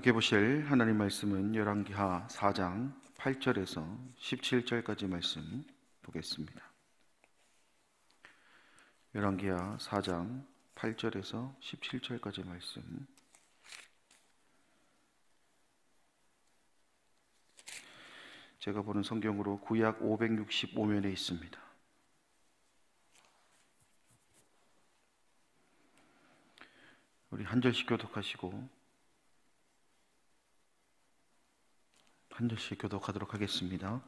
함께 보실 하나님 말씀은 열왕기하 4장 8절에서 17절까지 말씀 보겠습니다. 열왕기하 4장 8절에서 17절까지 말씀. 제가 보는 성경으로 구약 565면에 있습니다. 우리 한 절씩 교독하시고 한 절씩 교독하도록 하겠습니다.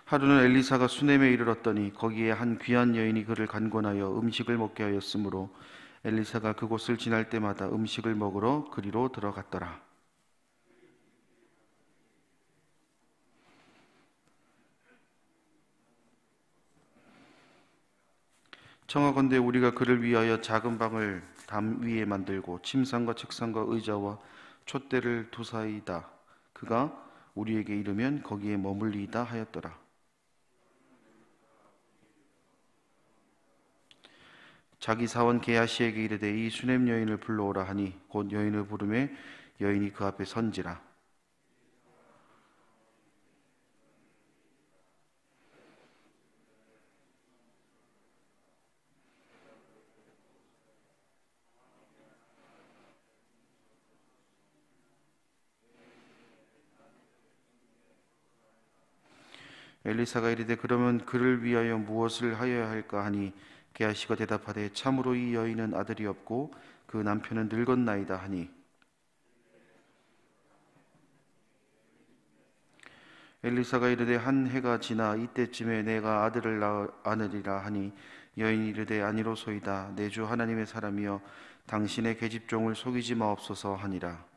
하루는 엘리사가 수넴에 이르렀더니 거기에 한 귀한 여인이 그를 간곤하여 음식을 먹게 하였으므로 엘리사가 그곳을 지날 때마다 음식을 먹으러 그리로 들어갔더라. 청하건대 우리가 그를 위하여 작은 방을 담 위에 만들고 침상과 책상과 의자와 촛대를 두사이다. 그가 우리에게 이르면 거기에 머물리이다 하였더라. 자기 사원 게하시에게 이르되 이 수넴 여인을 불러오라 하니 곧 여인을 부르매 여인이 그 앞에 선지라. 엘리사가 이르되 그러면 그를 위하여 무엇을 하여야 할까 하니 게하시가 대답하되 참으로 이 여인은 아들이 없고 그 남편은 늙었나이다 하니 엘리사가 이르되 한 해가 지나 이때쯤에 내가 아들을 낳으리라 하니 여인이 이르되 아니로소이다. 내 주 하나님의 사람이여 당신의 계집종을 속이지 마옵소서 하니라.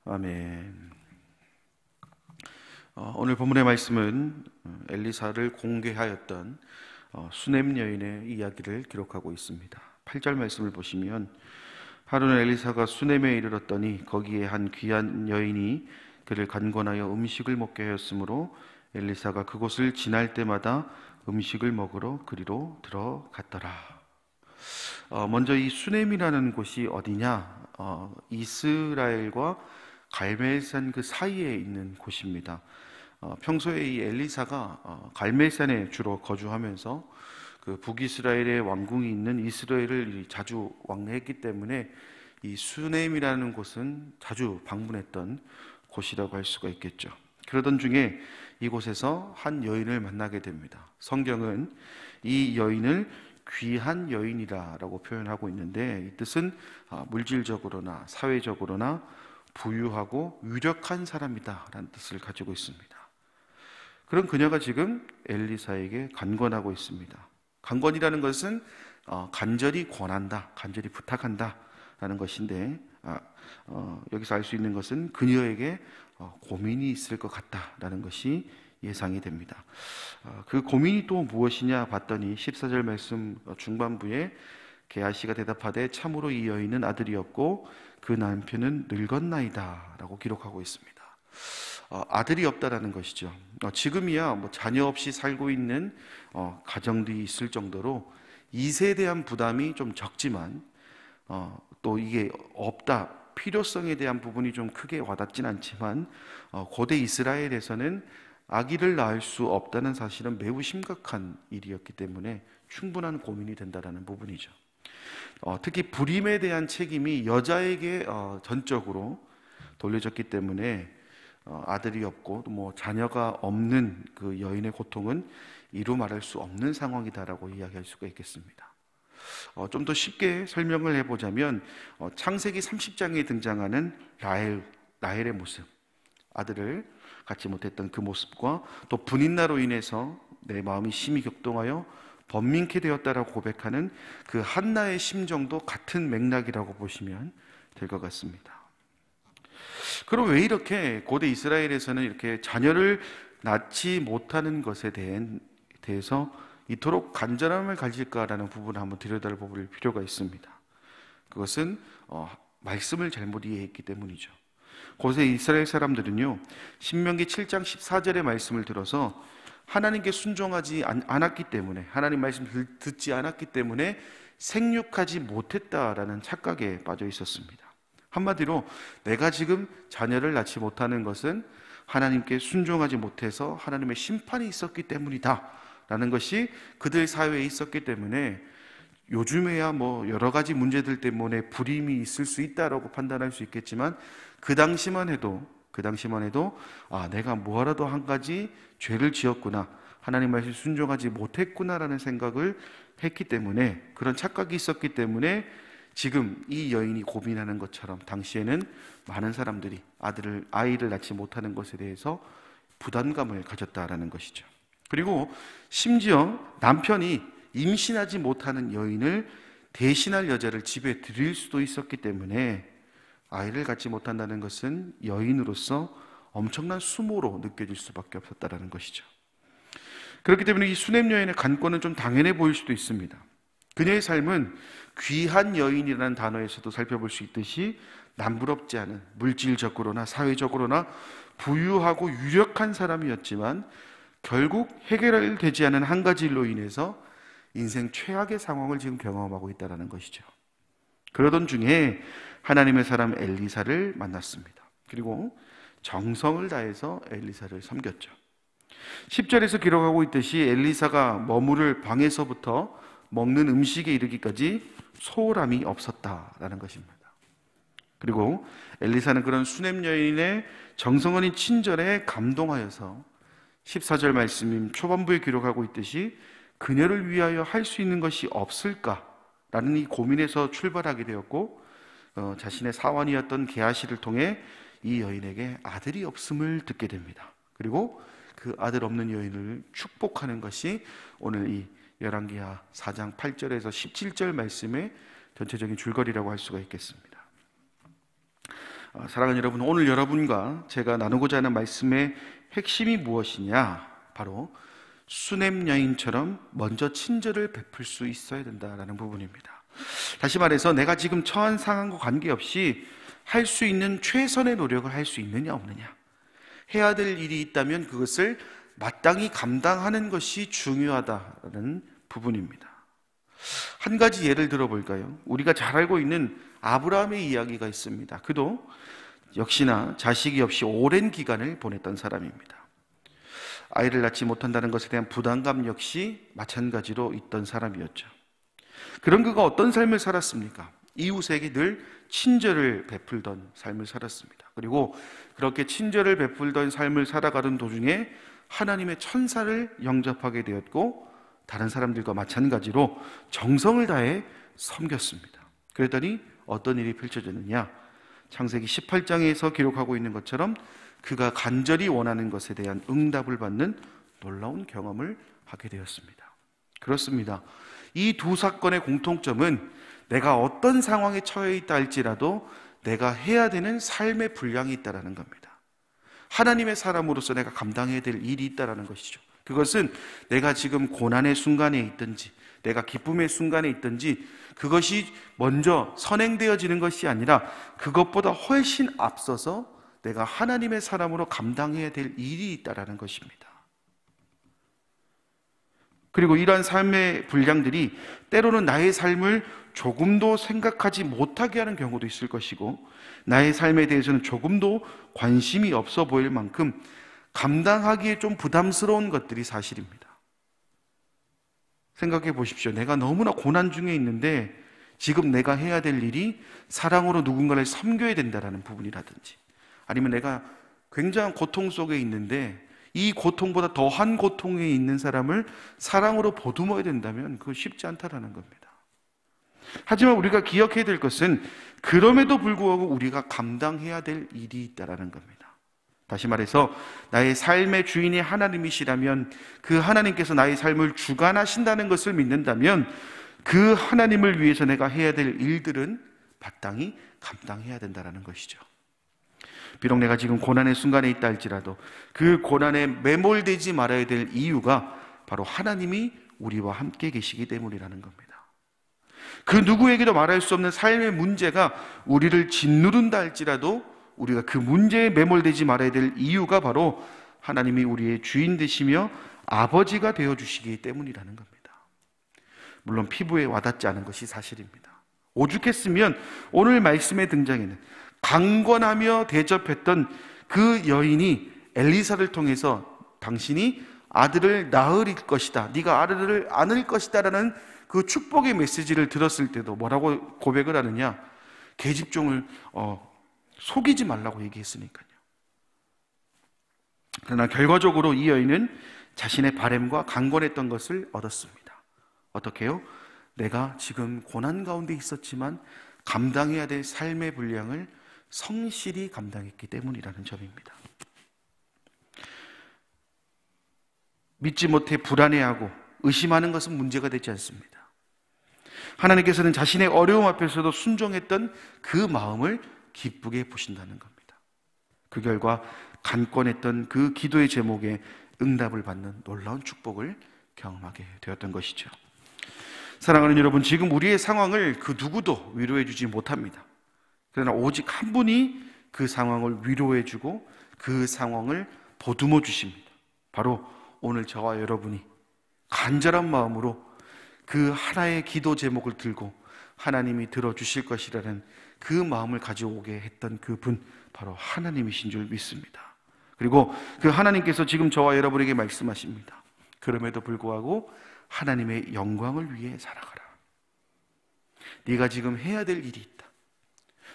아멘. 오늘 본문의 말씀은 엘리사를 공개하였던 수넴 여인의 이야기를 기록하고 있습니다. 8절 말씀을 보시면 하루는 엘리사가 수넴에 이르렀더니 거기에 한 귀한 여인이 그를 간곤하여 음식을 먹게 하였으므로 엘리사가 그곳을 지날 때마다 음식을 먹으러 그리로 들어갔더라. 먼저 이 수넴이라는 곳이 어디냐? 이스라엘과 갈멜산 그 사이에 있는 곳입니다. 평소에 이 엘리사가 갈멜산에 주로 거주하면서 그 북이스라엘의 왕궁이 있는 이스라엘을 자주 왕래했기 때문에 이 수넴이라는 곳은 자주 방문했던 곳이라고 할 수가 있겠죠. 그러던 중에 이곳에서 한 여인을 만나게 됩니다. 성경은 이 여인을 귀한 여인이라고 표현하고 있는데 이 뜻은 물질적으로나 사회적으로나 부유하고 유력한 사람이다 라는 뜻을 가지고 있습니다. 그런 그녀가 지금 엘리사에게 간건하고 있습니다. 간건이라는 것은 간절히 권한다, 간절히 부탁한다 라는 것인데 여기서 알 수 있는 것은 그녀에게 고민이 있을 것 같다라는 것이 예상이 됩니다. 그 고민이 또 무엇이냐 봤더니 14절 말씀 중반부에 게하시가 대답하되 참으로 이 여인은 아들이 없고 그 남편은 늙었나이다 라고 기록하고 있습니다. 아들이 없다라는 것이죠. 지금이야 자녀 없이 살고 있는 가정들이 있을 정도로 이세에 대한 부담이 좀 적지만 또 이게 없다, 필요성에 대한 부분이 좀 크게 와닿진 않지만 고대 이스라엘에서는 아기를 낳을 수 없다는 사실은 매우 심각한 일이었기 때문에 충분한 고민이 된다는 부분이죠. 특히 불임에 대한 책임이 여자에게 전적으로 돌려졌기 때문에 아들이 없고 또 자녀가 없는 그 여인의 고통은 이루 말할 수 없는 상황이다라고 이야기할 수가 있겠습니다. 좀 더 쉽게 설명을 해보자면 창세기 30장에 등장하는 라헬의 모습, 아들을 갖지 못했던 그 모습과 또 분인나로 인해서 내 마음이 심히 격동하여 번민케 되었다라고 고백하는 그 한나의 심정도 같은 맥락이라고 보시면 될 것 같습니다. 그럼 왜 이렇게 고대 이스라엘에서는 이렇게 자녀를 낳지 못하는 것에 대해서 이토록 간절함을 가질까라는 부분을 한번 들여다볼 필요가 있습니다. 그것은 말씀을 잘못 이해했기 때문이죠. 고대 이스라엘 사람들은요, 신명기 7장 14절의 말씀을 들어서 하나님께 순종하지 않았기 때문에, 하나님 말씀을 듣지 않았기 때문에 생육하지 못했다라는 착각에 빠져 있었습니다. 한마디로 내가 지금 자녀를 낳지 못하는 것은 하나님께 순종하지 못해서 하나님의 심판이 있었기 때문이다 라는 것이 그들 사회에 있었기 때문에, 요즘에야 뭐 여러 가지 문제들 때문에 불임이 있을 수 있다라고 판단할 수 있겠지만, 그 당시만 해도 내가 뭐라도 한 가지 죄를 지었구나, 하나님 말씀 순종하지 못했구나라는 생각을 했기 때문에, 그런 착각이 있었기 때문에 지금 이 여인이 고민하는 것처럼 당시에는 많은 사람들이 아이를 낳지 못하는 것에 대해서 부담감을 가졌다라는 것이죠. 그리고 심지어 남편이 임신하지 못하는 여인을 대신할 여자를 집에 들일 수도 있었기 때문에 아이를 갖지 못한다는 것은 여인으로서 엄청난 수모로 느껴질 수밖에 없었다는 것이죠. 그렇기 때문에 이 수냄 여인의 간권은 좀 당연해 보일 수도 있습니다. 그녀의 삶은 귀한 여인이라는 단어에서도 살펴볼 수 있듯이 남부럽지 않은, 물질적으로나 사회적으로나 부유하고 유력한 사람이었지만 결국 해결되지 않은 한 가지 일로 인해서 인생 최악의 상황을 지금 경험하고 있다는 것이죠. 그러던 중에 하나님의 사람 엘리사를 만났습니다. 그리고 정성을 다해서 엘리사를 섬겼죠. 10절에서 기록하고 있듯이 엘리사가 머무를 방에서부터 먹는 음식에 이르기까지 소홀함이 없었다라는 것입니다. 그리고 엘리사는 그런 수냄 여인의 정성 어린 친절에 감동하여서 14절 말씀 초반부에 기록하고 있듯이 그녀를 위하여 할 수 있는 것이 없을까라는 이 고민에서 출발하게 되었고, 자신의 사환이었던 게하시를 통해 이 여인에게 아들이 없음을 듣게 됩니다. 그리고 그 아들 없는 여인을 축복하는 것이 오늘 이 열왕기하 4장 8절에서 17절 말씀의 전체적인 줄거리라고 할 수가 있겠습니다. 사랑하는 여러분, 오늘 여러분과 제가 나누고자 하는 말씀의 핵심이 무엇이냐? 바로 수냄 여인처럼 먼저 친절을 베풀 수 있어야 된다라는 부분입니다. 다시 말해서 내가 지금 처한 상황과 관계없이 할 수 있는 최선의 노력을 할 수 있느냐 없느냐, 해야 될 일이 있다면 그것을 마땅히 감당하는 것이 중요하다는 부분입니다. 한 가지 예를 들어볼까요? 우리가 잘 알고 있는 아브라함의 이야기가 있습니다. 그도 역시나 자식이 없이 오랜 기간을 보냈던 사람입니다. 아이를 낳지 못한다는 것에 대한 부담감 역시 마찬가지로 있던 사람이었죠. 그런 그가 어떤 삶을 살았습니까? 이웃에게 늘 친절을 베풀던 삶을 살았습니다. 그리고 그렇게 친절을 베풀던 삶을 살아가던 도중에 하나님의 천사를 영접하게 되었고, 다른 사람들과 마찬가지로 정성을 다해 섬겼습니다. 그랬더니 어떤 일이 펼쳐졌느냐? 창세기 18장에서 기록하고 있는 것처럼 그가 간절히 원하는 것에 대한 응답을 받는 놀라운 경험을 하게 되었습니다. 그렇습니다. 이 두 사건의 공통점은 내가 어떤 상황에 처해 있다 할지라도 내가 해야 되는 삶의 분량이 있다는 겁니다. 하나님의 사람으로서 내가 감당해야 될 일이 있다는 것이죠. 그것은 내가 지금 고난의 순간에 있든지 내가 기쁨의 순간에 있든지 그것이 먼저 선행되어지는 것이 아니라 그것보다 훨씬 앞서서 내가 하나님의 사람으로 감당해야 될 일이 있다는 것입니다. 그리고 이러한 삶의 분량들이 때로는 나의 삶을 조금도 생각하지 못하게 하는 경우도 있을 것이고, 나의 삶에 대해서는 조금도 관심이 없어 보일 만큼 감당하기에 좀 부담스러운 것들이 사실입니다. 생각해 보십시오. 내가 너무나 고난 중에 있는데 지금 내가 해야 될 일이 사랑으로 누군가를 섬겨야 된다는 부분이라든지, 아니면 내가 굉장한 고통 속에 있는데 이 고통보다 더한 고통에 있는 사람을 사랑으로 보듬어야 된다면 그건 쉽지 않다는 겁니다. 하지만 우리가 기억해야 될 것은 그럼에도 불구하고 우리가 감당해야 될 일이 있다는 겁니다. 다시 말해서 나의 삶의 주인이 하나님이시라면, 그 하나님께서 나의 삶을 주관하신다는 것을 믿는다면 그 하나님을 위해서 내가 해야 될 일들은 마땅히 감당해야 된다는 것이죠. 비록 내가 지금 고난의 순간에 있다 할지라도 그 고난에 매몰되지 말아야 될 이유가 바로 하나님이 우리와 함께 계시기 때문이라는 겁니다. 그 누구에게도 말할 수 없는 삶의 문제가 우리를 짓누른다 할지라도 우리가 그 문제에 매몰되지 말아야 될 이유가 바로 하나님이 우리의 주인 되시며 아버지가 되어주시기 때문이라는 겁니다. 물론 피부에 와닿지 않은 것이 사실입니다. 오죽했으면 오늘 말씀에 등장하는 강권하며 대접했던 그 여인이 엘리사를 통해서 당신이 아들을 낳을 것이다, 네가 아들을 안을 것이다 라는 그 축복의 메시지를 들었을 때도 뭐라고 고백을 하느냐? 계집종을 속이지 말라고 얘기했으니까요. 그러나 결과적으로 이 여인은 자신의 바램과 강권했던 것을 얻었습니다. 어떻게요? 내가 지금 고난 가운데 있었지만 감당해야 될 삶의 분량을 성실히 감당했기 때문이라는 점입니다. 믿지 못해 불안해하고 의심하는 것은 문제가 되지 않습니다. 하나님께서는 자신의 어려움 앞에서도 순종했던 그 마음을 기쁘게 보신다는 겁니다. 그 결과 간권했던 그 기도의 제목에 응답을 받는 놀라운 축복을 경험하게 되었던 것이죠. 사랑하는 여러분, 지금 우리의 상황을 그 누구도 위로해 주지 못합니다. 그러나 오직 한 분이 그 상황을 위로해 주고 그 상황을 보듬어 주십니다. 바로 오늘 저와 여러분이 간절한 마음으로 그 하나의 기도 제목을 들고 하나님이 들어주실 것이라는 그 마음을 가져오게 했던 그분, 바로 하나님이신 줄 믿습니다. 그리고 그 하나님께서 지금 저와 여러분에게 말씀하십니다. 그럼에도 불구하고 하나님의 영광을 위해 살아가라. 네가 지금 해야 될 일이 있다.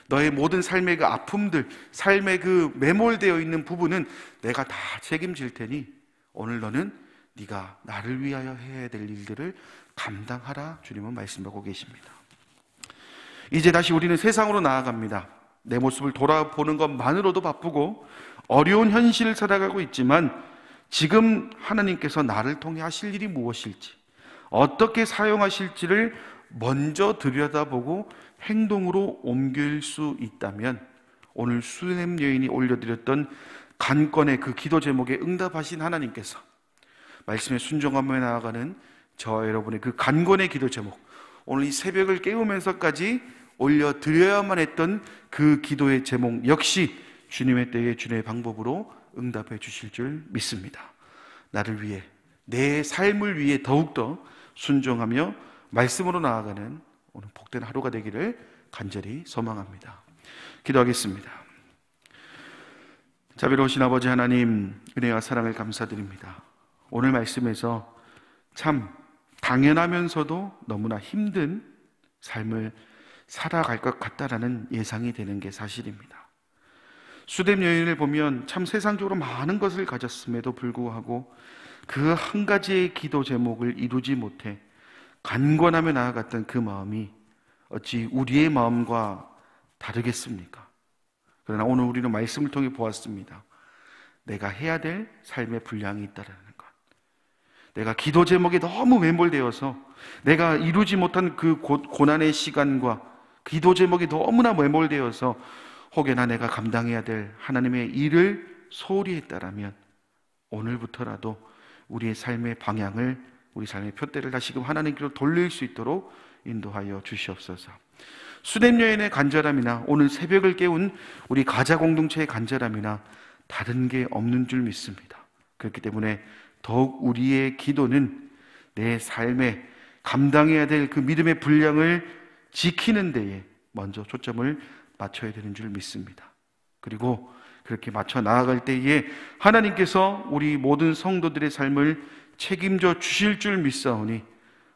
너의 모든 삶의 그 아픔들, 삶의 그 매몰되어 있는 부분은 내가 다 책임질 테니 오늘 너는 네가 나를 위하여 해야 될 일들을 감당하라. 주님은 말씀하고 계십니다. 이제 다시 우리는 세상으로 나아갑니다. 내 모습을 돌아보는 것만으로도 바쁘고 어려운 현실을 살아가고 있지만 지금 하나님께서 나를 통해 하실 일이 무엇일지, 어떻게 사용하실지를 먼저 들여다보고 행동으로 옮길 수 있다면 오늘 수넴 여인이 올려드렸던 간건의 그 기도 제목에 응답하신 하나님께서 말씀에 순종하며 나아가는 저와 여러분의 그 간건의 기도 제목, 오늘 이 새벽을 깨우면서까지 올려드려야만 했던 그 기도의 제목 역시 주님의 때에 주님의 방법으로 응답해 주실 줄 믿습니다. 나를 위해, 내 삶을 위해 더욱더 순종하며 말씀으로 나아가는 오늘 복된 하루가 되기를 간절히 소망합니다. 기도하겠습니다. 자비로우신 아버지 하나님, 은혜와 사랑을 감사드립니다. 오늘 말씀에서 참 당연하면서도 너무나 힘든 삶을 살아갈 것 같다라는 예상이 되는 게 사실입니다. 수뎀 여인을 보면 참 세상적으로 많은 것을 가졌음에도 불구하고 그 한 가지의 기도 제목을 이루지 못해 간권하며 나아갔던 그 마음이 어찌 우리의 마음과 다르겠습니까? 그러나 오늘 우리는 말씀을 통해 보았습니다. 내가 해야 될 삶의 분량이 있다는 것, 내가 기도 제목에 너무 매몰되어서 내가 이루지 못한 그 고난의 시간과 기도 제목이 너무나 매몰되어서 혹여나 내가 감당해야 될 하나님의 일을 소홀히 했다라면 오늘부터라도 우리의 삶의 방향을, 우리 삶의 표대를 다시금 하나님께로 돌릴 수 있도록 인도하여 주시옵소서. 수뎀 여인의 간절함이나 오늘 새벽을 깨운 우리 가자 공동체의 간절함이나 다른 게 없는 줄 믿습니다. 그렇기 때문에 더욱 우리의 기도는 내 삶에 감당해야 될 그 믿음의 분량을 지키는 데에 먼저 초점을 맞춰야 되는 줄 믿습니다. 그리고 그렇게 맞춰 나아갈 때에 하나님께서 우리 모든 성도들의 삶을 책임져 주실 줄 믿사오니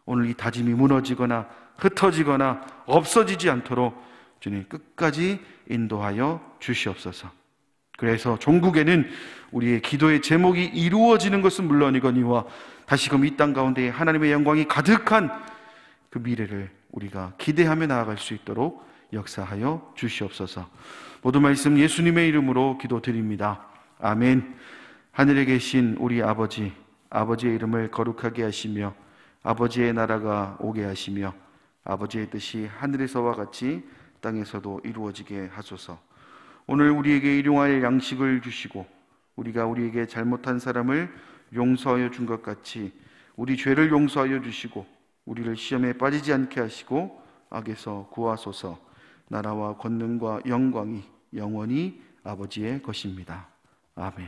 오늘 이 다짐이 무너지거나 흩어지거나 없어지지 않도록 주님 끝까지 인도하여 주시옵소서. 그래서 종국에는 우리의 기도의 제목이 이루어지는 것은 물론이거니와 다시금 이 땅 가운데 하나님의 영광이 가득한 그 미래를 우리가 기대하며 나아갈 수 있도록 역사하여 주시옵소서. 모든 말씀 예수님의 이름으로 기도드립니다. 아멘. 하늘에 계신 우리 아버지, 아버지의 이름을 거룩하게 하시며 아버지의 나라가 오게 하시며 아버지의 뜻이 하늘에서와 같이 땅에서도 이루어지게 하소서. 오늘 우리에게 일용할 양식을 주시고 우리가 우리에게 잘못한 사람을 용서하여 준 것 같이 우리 죄를 용서하여 주시고 우리를 시험에 빠지지 않게 하시고 악에서 구하소서. 나라와 권능과 영광이 영원히 아버지의 것입니다. 아멘.